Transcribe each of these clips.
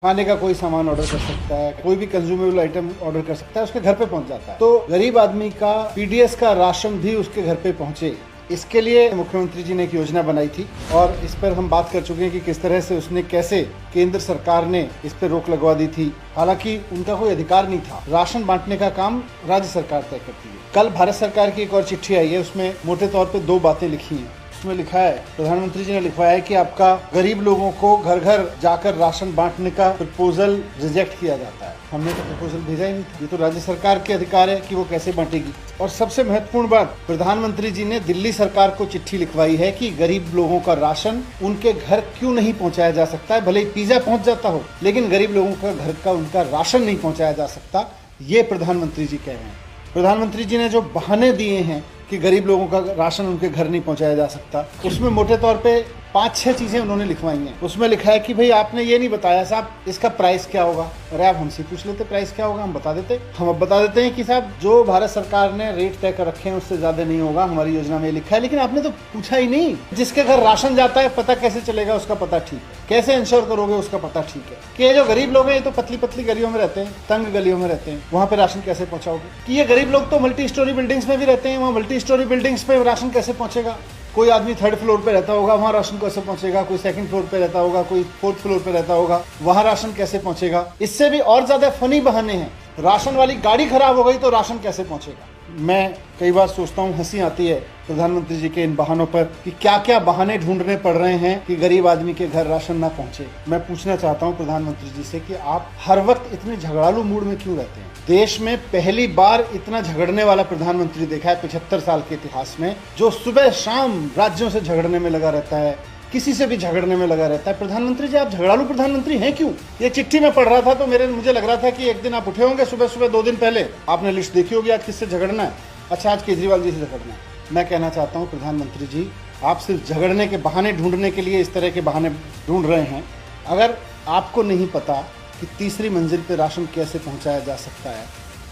खाने का कोई सामान ऑर्डर कर सकता है, कोई भी कंज्यूमेबल आइटम ऑर्डर कर सकता है, उसके घर पे पहुंच जाता है। तो गरीब आदमी का पीडीएस का राशन भी उसके घर पे पहुंचे, इसके लिए मुख्यमंत्री जी ने एक योजना बनाई थी और इस पर हम बात कर चुके हैं कि किस तरह से उसने कैसे केंद्र सरकार ने इस पर रोक लगवा दी थी। हालांकि उनका कोई अधिकार नहीं था, राशन बांटने का काम राज्य सरकार तय करती है। कल भारत सरकार की एक और चिट्ठी आई है, उसमें मोटे तौर पे 2 बातें लिखी हैं। उसमें लिखा है, प्रधानमंत्री जी ने लिखवाया है कि आपका गरीब लोगों को घर घर जाकर राशन बांटने का प्रपोजल रिजेक्ट किया जाता है। हमने तो प्रपोजल भेजा ही नहीं था, ये तो राज्य सरकार के अधिकार है कि वो कैसे बांटेगी। और सबसे महत्वपूर्ण बात, प्रधानमंत्री जी ने दिल्ली सरकार को चिट्ठी लिखवाई है कि गरीब लोगों का राशन उनके घर क्यों नहीं पहुंचाया जा सकता है। भले ही पिज्जा पहुंच जाता हो, लेकिन गरीब लोगों का घर का उनका राशन नहीं पहुंचाया जा सकता, ये प्रधानमंत्री जी कह रहे हैं। प्रधानमंत्री जी ने जो बहाने दिए हैं कि गरीब लोगों का राशन उनके घर नहीं पहुंचाया जा सकता, उसमें मोटे तौर पे 5-6 चीजें उन्होंने लिखवाई हैं। उसमें लिखा है कि भाई आपने ये नहीं बताया साहब इसका प्राइस क्या होगा। अरे आप हमसे पूछ लेते प्राइस क्या होगा, हम बता देते। हम अब बता देते हैं कि साहब जो भारत सरकार ने रेट तय कर रखे हैं उससे ज्यादा नहीं होगा, हमारी योजना में लिखा है। लेकिन आपने तो पूछा ही नहीं। जिसके घर राशन जाता है पता कैसे चलेगा, उसका पता ठीक है, कैसे इंश्योर करोगे उसका पता ठीक है। कि ये जो गरीब लोग हैं ये तो पतली पतली गलियों में रहते हैं, तंग गलियों में रहते हैं, वहाँ पे राशन कैसे पहुंचाओगे। कि ये गरीब लोग तो मल्टी स्टोरी बिल्डिंग्स में भी रहते हैं, वहाँ मल्टी स्टोरी बिल्डिंग्स पे राशन कैसे पहुंचेगा। कोई आदमी 3rd फ्लोर पे रहता होगा, वहाँ राशन कैसे पहुंचेगा। कोई 2nd फ्लोर पे रहता होगा, कोई 4th फ्लोर पे रहता होगा, वहाँ राशन कैसे पहुंचेगा। इससे भी और ज्यादा फनी बहाने हैं, राशन वाली गाड़ी खराब हो गई तो राशन कैसे पहुंचेगा। मैं कई बार सोचता हूँ, हंसी आती है प्रधानमंत्री जी के इन बहानों पर कि क्या क्या बहाने ढूंढने पड़ रहे हैं कि गरीब आदमी के घर राशन ना पहुंचे। मैं पूछना चाहता हूँ प्रधानमंत्री जी से कि आप हर वक्त इतने झगड़ालू मूड में क्यों रहते हैं। देश में पहली बार इतना झगड़ने वाला प्रधानमंत्री देखा है 75 साल के इतिहास में, जो सुबह शाम राज्यों से झगड़ने में लगा रहता है, किसी से भी झगड़ने में लगा रहता है। प्रधानमंत्री जी आप झगड़ालू प्रधानमंत्री हैं क्यों। ये चिट्ठी में पढ़ रहा था तो मुझे लग रहा था कि एक दिन आप उठे होंगे सुबह सुबह, 2 दिन पहले आपने लिस्ट देखी होगी आज किससे झगड़ना है। अच्छा, आज केजरीवाल जी से झगड़ना है। मैं कहना चाहता हूँ प्रधानमंत्री जी, आप सिर्फ झगड़ने के बहाने ढूंढने के लिए इस तरह के बहाने ढूंढ रहे हैं। अगर आपको नहीं पता कि तीसरी मंजिल पे राशन कैसे पहुंचाया जा सकता है,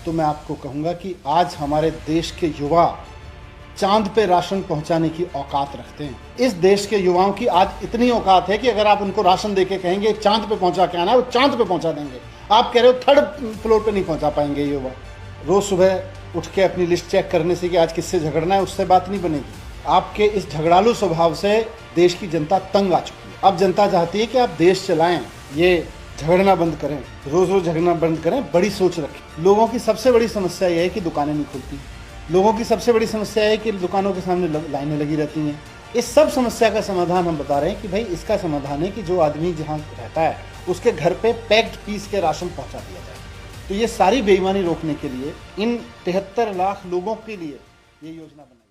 तो मैं आपको कहूँगा कि आज हमारे देश के युवा चांद पे राशन पहुंचाने की औकात रखते हैं। इस देश के युवाओं की आज इतनी औकात है कि अगर आप उनको राशन देके कहेंगे चांद पे पहुंचा के आना है, वो चांद पे पहुंचा देंगे। आप कह रहे हो 3rd फ्लोर पे नहीं पहुंचा पाएंगे युवा। रोज सुबह उठ के अपनी लिस्ट चेक करने से कि आज किससे झगड़ना है, उससे बात नहीं बनेगी। आपके इस झगड़ालू स्वभाव से देश की जनता तंग आ चुकी है। अब जनता चाहती है कि आप देश चलाएं, ये झगड़ना बंद करें, रोज रोज झगड़ना बंद करें, बड़ी सोच रखें। लोगों की सबसे बड़ी समस्या यह है कि दुकानें नहीं खुलती। लोगों की सबसे बड़ी समस्या है कि दुकानों के सामने लाइनें लगी रहती हैं। इस सब समस्या का समाधान हम बता रहे हैं कि भाई इसका समाधान है कि जो आदमी जहाँ रहता है उसके घर पे पैक्ड पीस के राशन पहुँचा दिया जाए। तो ये सारी बेईमानी रोकने के लिए इन 73 लाख लोगों के लिए ये योजना बनाई।